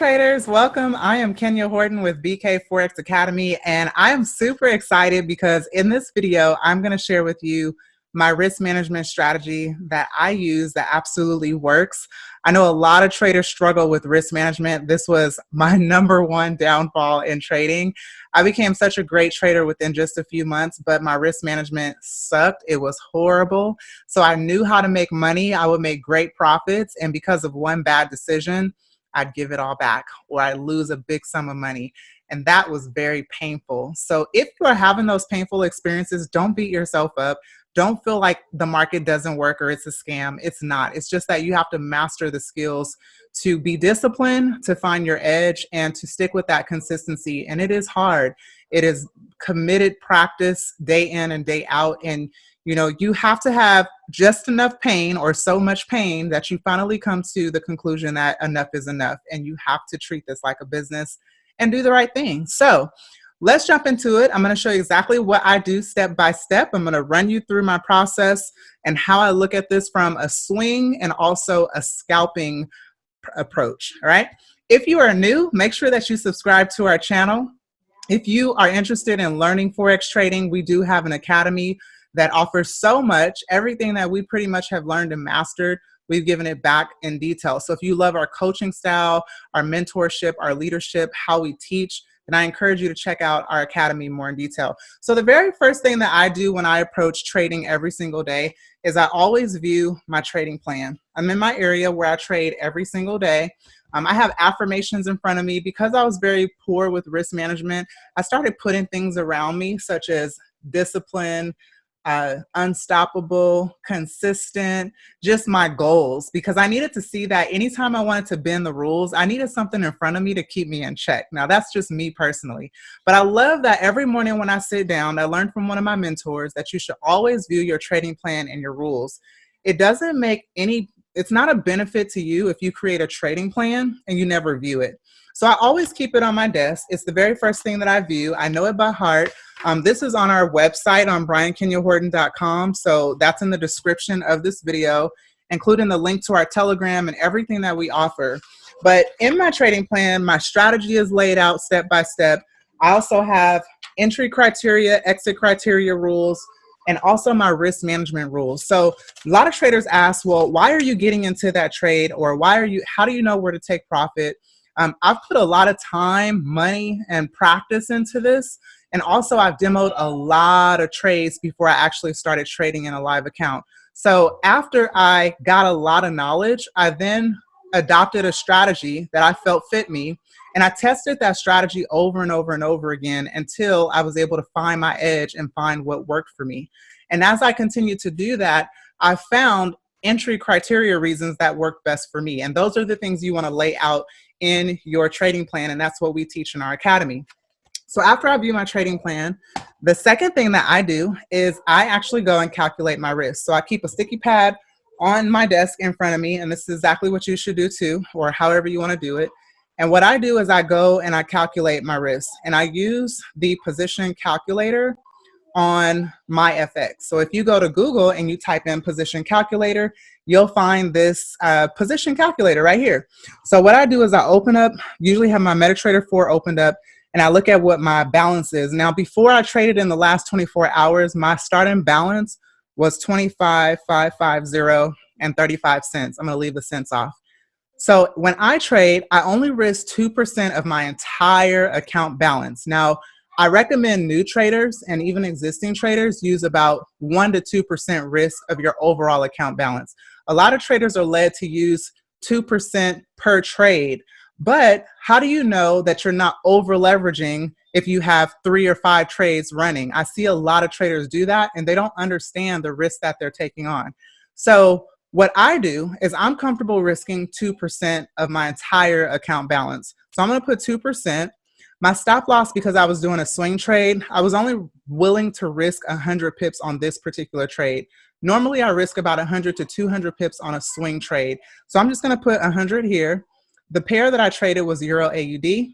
traders, welcome. I am Kenya Horton with BK Forex Academy, and I am super excited because in this video, I'm going to share with you my risk management strategy that I use that absolutely works. I know a lot of traders struggle with risk management. This was my #1 downfall in trading. I became such a great trader within just a few months, but my risk management sucked. It was horrible. So I knew how to make money. I would make great profits, and because of one bad decision, I'd give it all back or I'd lose a big sum of money. And that was very painful. So if you are having those painful experiences, don't beat yourself up. Don't feel like the market doesn't work or it's a scam. It's not. It's just that you have to master the skills to be disciplined, to find your edge, and to stick with that consistency. And it is hard. It is committed practice day in and day out. And you have to have just enough pain or so much pain that you finally come to the conclusion that enough is enough. And you have to treat this like a business and do the right thing. So let's jump into it. I'm going to show you exactly what I do step by step. I'm going to run you through my process and how I look at this from a swing and also a scalping approach. All right. If you are new, make sure that you subscribe to our channel. If you are interested in learning Forex trading, we do have an academy that offers so much. Everything that we pretty much have learned and mastered, we've given it back in detail. So if you love our coaching style, our mentorship, our leadership, how we teach, then I encourage you to check out our academy more in detail. So the very first thing that I do when I approach trading every single day is I always view my trading plan. I'm in my area where I trade every single day. I have affirmations in front of me. Because I was very poor with risk management, I started putting things around me such as discipline, unstoppable, consistent, just my goals, because I needed to see that anytime I wanted to bend the rules, I needed something in front of me to keep me in check. Now, that's just me personally, but I love that every morning when I sit down, I learned from one of my mentors that you should always view your trading plan and your rules. It's not a benefit to you if you create a trading plan and you never view it. So I always keep it on my desk. It's the very first thing that I view. I know it by heart. This is on our website on briankenyahorton.com. So that's in the description of this video, including the link to our Telegram and everything that we offer. But in my trading plan, my strategy is laid out step by step. I also have entry criteria, exit criteria rules, and also my risk management rules. So a lot of traders ask, well, why are you getting into that trade? Or how do you know where to take profit? I've put a lot of time, money, and practice into this. And also I've demoed a lot of trades before I actually started trading in a live account. So after I got a lot of knowledge, I then adopted a strategy that I felt fit me. And I tested that strategy over and over and over again until I was able to find my edge and find what worked for me. And as I continued to do that, I found entry criteria reasons that work best for me. And those are the things you want to lay out in your trading plan. And that's what we teach in our academy. So after I view my trading plan, the second thing that I do is I actually go and calculate my risk. So I keep a sticky pad on my desk in front of me, and this is exactly what you should do too, or however you want to do it. And what I do is I go and I calculate my risk, and I use the position calculator on my FX. So if you go to Google and you type in position calculator, you'll find this position calculator right here. So what I do is I open up, usually have my MetaTrader 4 opened up, and I look at what my balance is. Now, before I traded in the last 24 hours, my starting balance was 25,550 and 35 cents. I'm going to leave the cents off. So when I trade, I only risk 2% of my entire account balance. Now, I recommend new traders and even existing traders use about 1 to 2% risk of your overall account balance. A lot of traders are led to use 2% per trade. But how do you know that you're not over leveraging if you have 3 or 5 trades running? I see a lot of traders do that and they don't understand the risk that they're taking on. So what I do is I'm comfortable risking 2% of my entire account balance. So I'm going to put 2%. My stop loss, because I was doing a swing trade, I was only willing to risk 100 pips on this particular trade. Normally I risk about 100 to 200 pips on a swing trade. So I'm just going to put 100 here. The pair that I traded was Euro AUD.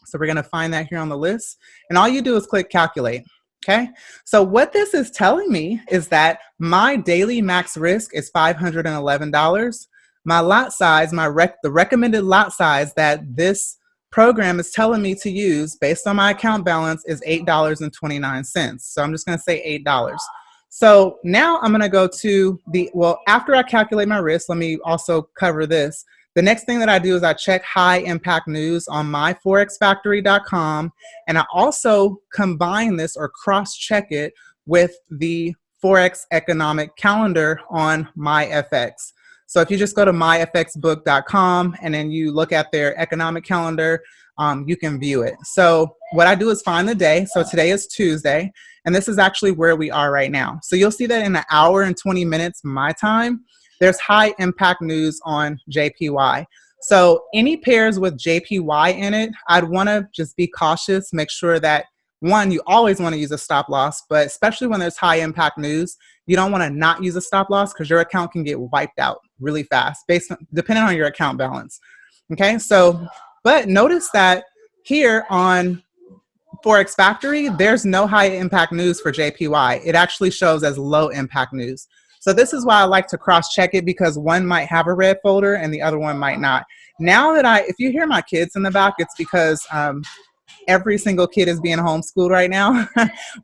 So we're going to find that here on the list. And all you do is click calculate. Okay. So what this is telling me is that my daily max risk is $511. my lot size, the recommended lot size that this program is telling me to use based on my account balance is $8.29. So I'm just going to say $8. So now I'm going to go to after I calculate my risk, let me also cover this. The next thing that I do is I check high impact news on myforexfactory.com, and I also combine this or cross check it with the Forex economic calendar on MyFX. So if you just go to myfxbook.com and then you look at their economic calendar, you can view it. So what I do is find the day. So today is Tuesday, and this is actually where we are right now. So you'll see that in an hour and 20 minutes my time, there's high impact news on JPY. So any pairs with JPY in it, I'd want to just be cautious, make sure that one, you always want to use a stop loss, but especially when there's high impact news, you don't want to not use a stop loss because your account can get wiped out really fast depending on your account balance. Okay, so, but notice that here on Forex Factory, there's no high impact news for JPY. It actually shows as low impact news. So this is why I like to cross check it, because one might have a red folder and the other one might not. Now that if you hear my kids in the back, it's because every single kid is being homeschooled right now.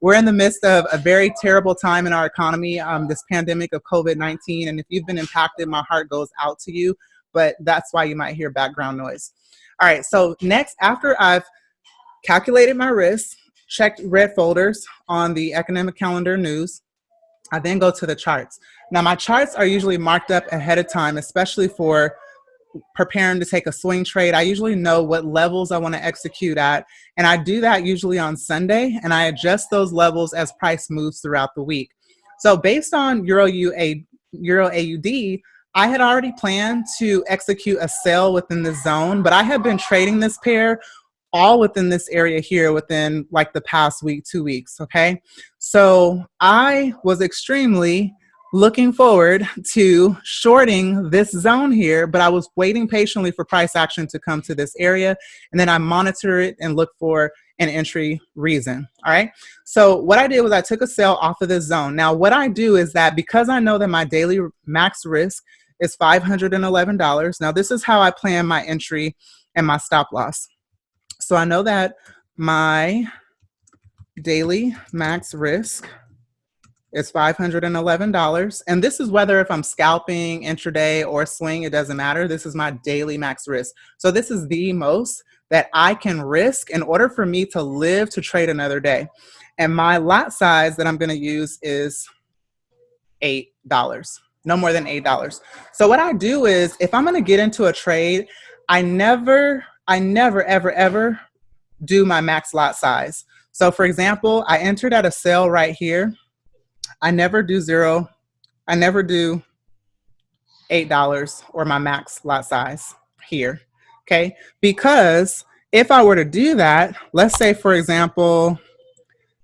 We're in the midst of a very terrible time in our economy, this pandemic of COVID-19. And if you've been impacted, my heart goes out to you, but that's why you might hear background noise. All right, so next, after I've calculated my risk, checked red folders on the economic calendar news, I then go to the charts. Now my charts are usually marked up ahead of time, especially for preparing to take a swing trade. I usually know what levels I want to execute at, and I do that usually on Sunday, and I adjust those levels as price moves throughout the week. So based on Euro AUD, I had already planned to execute a sell within the zone, but I have been trading this pair all within this area here within like the past week, 2 weeks, okay? So I was extremely looking forward to shorting this zone here, but I was waiting patiently for price action to come to this area, and then I monitor it and look for an entry reason, all right? So what I did was I took a sell off of this zone. Now what I do is that because I know that my daily max risk is $511, now this is how I plan my entry and my stop loss. So I know that my daily max risk is $511. And this is whether if I'm scalping, intraday, or swing, it doesn't matter. This is my daily max risk. So this is the most that I can risk in order for me to live to trade another day. And my lot size that I'm going to use is $8, no more than $8. So what I do is if I'm going to get into a trade, I never, ever do my max lot size. So for example, I entered at a sale right here. I never do $8 or my max lot size here, okay? Because if I were to do that, let's say for example,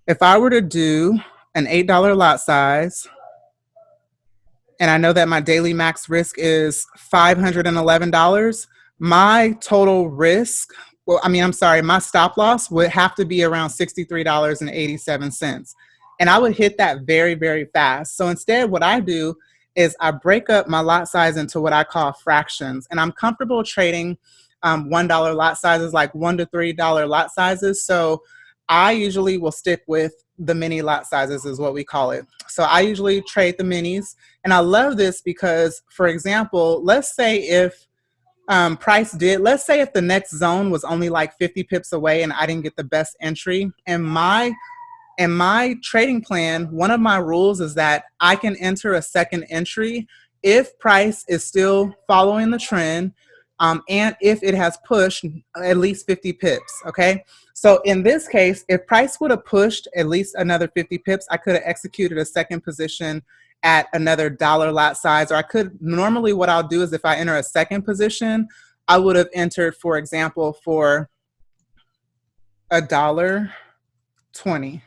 if I were to do an $8 lot size, and I know that my daily max risk is $511, my total risk, my stop loss would have to be around $63.87. And I would hit that very, very fast. So instead, what I do is I break up my lot size into what I call fractions. And I'm comfortable trading $1 lot sizes, like $1 to $3 lot sizes. So I usually will stick with the mini lot sizes is what we call it. So I usually trade the minis. And I love this because, for example, let's say if let's say if the next zone was only like 50 pips away and I didn't get the best entry, and my trading plan, one of my rules is that I can enter a second entry if price is still following the trend and if it has pushed at least 50 pips, okay? So in this case, if price would have pushed at least another 50 pips, I could have executed a second position at another dollar lot size, or I could, normally what I'll do is if I enter a second position, I would have entered, for example, for $1.20.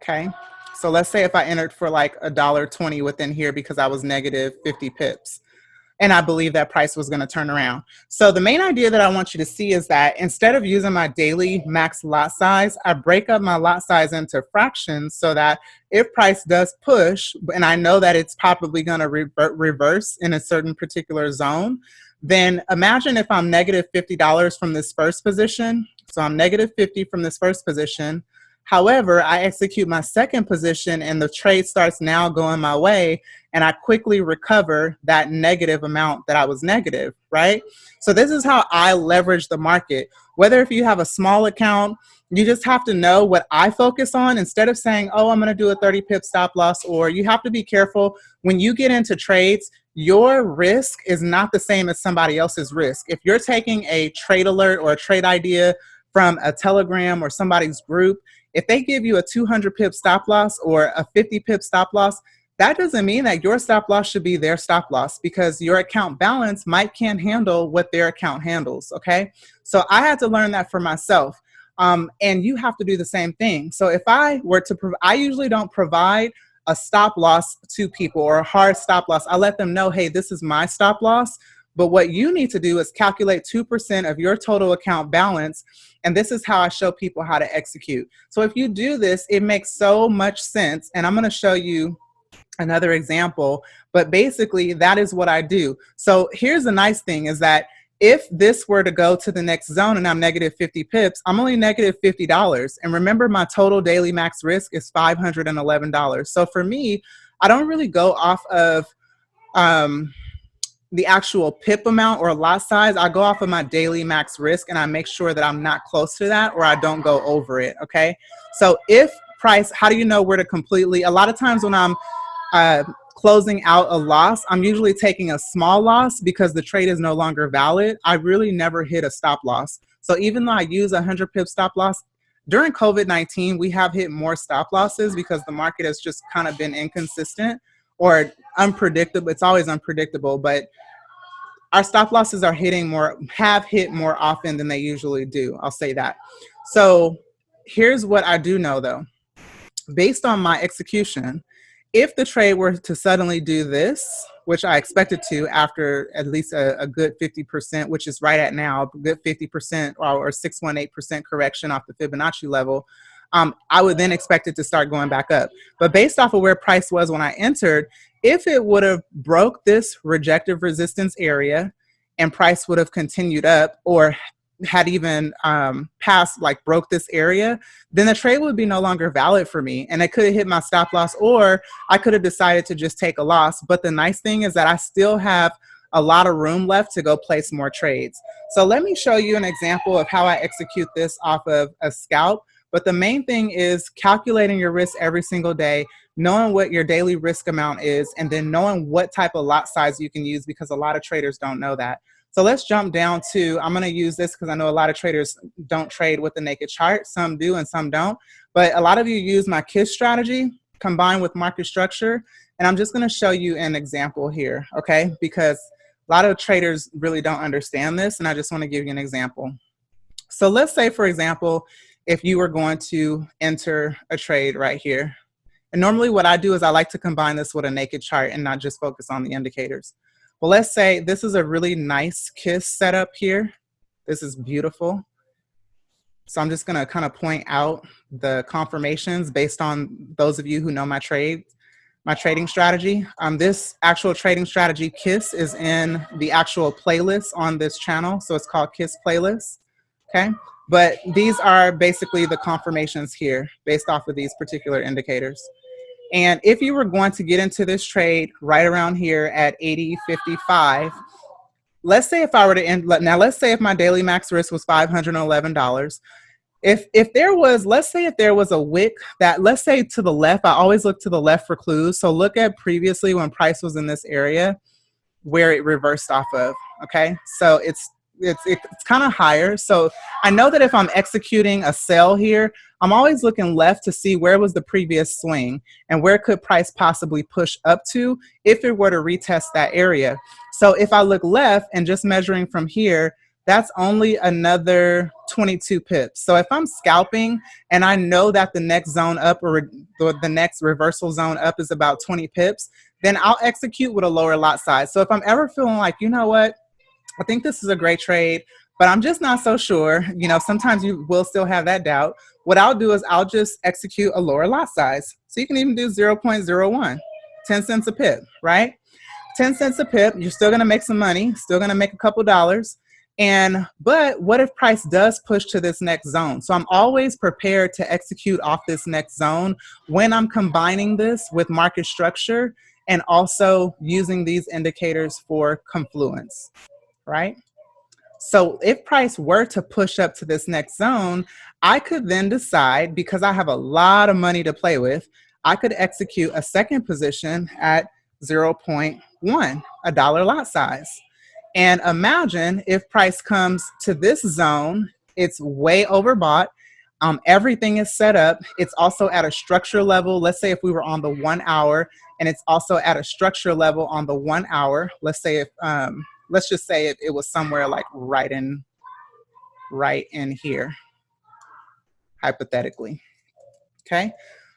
Okay, so let's say if I entered for like $1.20 within here because I was negative 50 pips. and I believe that price was going to turn around. So the main idea that I want you to see is that instead of using my daily max lot size, I break up my lot size into fractions so that if price does push, and I know that it's probably going to reverse in a certain particular zone, then imagine if I'm negative $50 from this first position. So I'm negative 50 from this first position. However, I execute my second position and the trade starts now going my way, and I quickly recover that negative amount that I was negative, right? So this is how I leverage the market. Whether if you have a small account, you just have to know what I focus on instead of saying, oh, I'm going to do a 30 pip stop loss. Or you have to be careful when you get into trades, your risk is not the same as somebody else's risk. If you're taking a trade alert or a trade idea from a Telegram or somebody's group, if they give you a 200 pip stop loss or a 50 pip stop loss, that doesn't mean that your stop loss should be their stop loss, because your account balance can't handle what their account handles, okay? So I had to learn that for myself. And you have to do the same thing. So if I were to, I usually don't provide a stop loss to people or a hard stop loss. I let them know, hey, this is my stop loss. But what you need to do is calculate 2% of your total account balance. And this is how I show people how to execute. So if you do this, it makes so much sense. And I'm going to show you another example. But basically, that is what I do. So here's the nice thing is that if this were to go to the next zone and I'm negative 50 pips, I'm only negative $50. And remember, my total daily max risk is $511. So for me, I don't really go off of the actual pip amount or lot size. I go off of my daily max risk and I make sure that I'm not close to that or I don't go over it, okay? So if price, how do you know where to completely, a lot of times when I'm closing out a loss, I'm usually taking a small loss because the trade is no longer valid. I really never hit a stop loss. So even though I use a 100 pip stop loss, during COVID-19, we have hit more stop losses because the market has just kind of been inconsistent or unpredictable. It's always unpredictable, but our stop losses are have hit more often than they usually do. I'll say that. So here's what I do know though. Based on my execution, if the trade were to suddenly do this, which I expect it to after at least a good 50%, which is right at now, a good 50% or 618% correction off the Fibonacci level, I would then expect it to start going back up. But based off of where price was when I entered, if it would have broke this rejective resistance area and price would have continued up or had even broke this area, then the trade would be no longer valid for me. And it could have hit my stop loss, or I could have decided to just take a loss. But the nice thing is that I still have a lot of room left to go place more trades. So let me show you an example of how I execute this off of a scalp. But the main thing is calculating your risk every single day, knowing what your daily risk amount is, and then knowing what type of lot size you can use, because a lot of traders don't know that. So let's jump down to, I'm going to use this because I know a lot of traders don't trade with the naked chart. Some do and some don't. But a lot of you use my KISS strategy combined with market structure. And I'm just going to show you an example here, okay? Because a lot of traders really don't understand this, and I just want to give you an example. So let's say, for example, if you were going to enter a trade right here. And normally what I do is I like to combine this with a naked chart and not just focus on the indicators. Well, let's say this is a really nice KISS setup here. This is beautiful. So I'm just gonna kind of point out the confirmations based on those of you who know my trading strategy. This actual trading strategy KISS is in the actual playlist on this channel. So it's called KISS playlist, okay? But these are basically the confirmations here based off of these particular indicators. And if you were going to get into this trade right around here at 80.55, let's say if I were to end, now let's say if my daily max risk was $511, if there was, let's say if there was a wick that, let's say to the left, I always look to the left for clues. So look at previously when price was in this area where it reversed off of, okay? So it's kind of higher. So I know that if I'm executing a sell here, I'm always looking left to see where was the previous swing and where could price possibly push up to if it were to retest that area. So if I look left and just measuring from here, that's only another 22 pips. So if I'm scalping and I know that the next zone up or the next reversal zone up is about 20 pips, then I'll execute with a lower lot size. So if I'm ever feeling like, you know what, I think this is a great trade, but I'm just not so sure. You know, sometimes you will still have that doubt. What I'll do is I'll just execute a lower lot size. So you can even do 0.01, 10 cents a pip, right? 10 cents a pip, you're still gonna make some money, still gonna make a couple dollars. But what if price does push to this next zone? So I'm always prepared to execute off this next zone when I'm combining this with market structure and also using these indicators for confluence, right? So if price were to push up to this next zone, I could then decide, because I have a lot of money to play with, I could execute a second position at 0.1, a dollar lot size. And imagine if price comes to this zone, it's way overbought. Everything is set up. It's also at a structure level. Let's say if we were on the 1 hour and it's also at a structure level on the 1 hour. Let's say if, let's just say it was somewhere like right in here, hypothetically. Okay.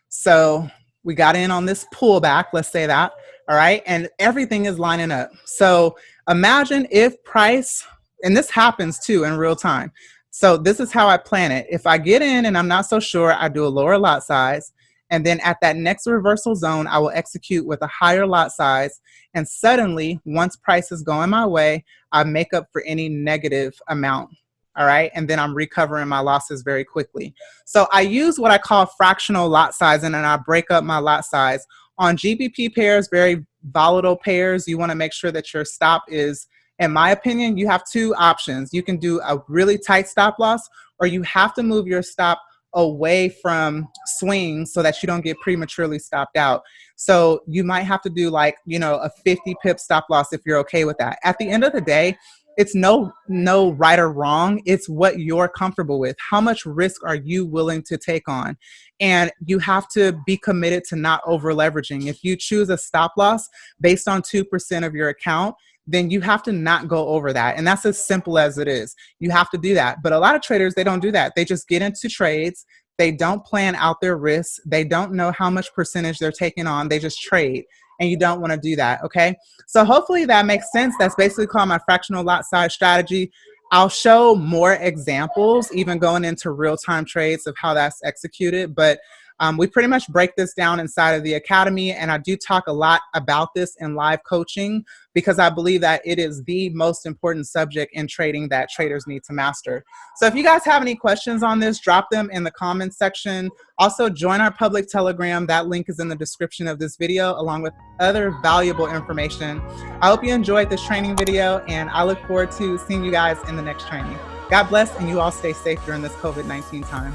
So we got in on this pullback, let's say that, all right, and everything is lining up. So imagine if price, and this happens too in real time. So this is how I plan it. If I get in and I'm not so sure, I do a lower lot size. And then at that next reversal zone, I will execute with a higher lot size. And suddenly, once price is going my way, I make up for any negative amount. All right. And then I'm recovering my losses very quickly. So I use what I call fractional lot size, and then I break up my lot size. On GBP pairs, very volatile pairs, you want to make sure that your stop is, in my opinion, you have two options. You can do a really tight stop loss, or you have to move your stop away from swings so that you don't get prematurely stopped out. So you might have to do like, you know, a 50 pip stop loss if you're okay with that. At the end of the day, it's no right or wrong. It's what you're comfortable with. How much risk are you willing to take on? And you have to be committed to not over leveraging. If you choose a stop loss based on 2% of your account, then you have to not go over that. And that's as simple as it is. You have to do that. But a lot of traders, they don't do that. They just get into trades. They don't plan out their risks. They don't know how much percentage they're taking on. They just trade. And you don't want to do that, okay? So hopefully that makes sense. That's basically called my fractional lot size strategy. I'll show more examples, even going into real-time trades of how that's executed. But we pretty much break this down inside of the academy, and I do talk a lot about this in live coaching because I believe that it is the most important subject in trading that traders need to master. So if you guys have any questions on this, drop them in the comments section. Also, join our public Telegram. That link is in the description of this video, along with other valuable information. I hope you enjoyed this training video, and I look forward to seeing you guys in the next training. God bless, and you all stay safe during this COVID-19 time.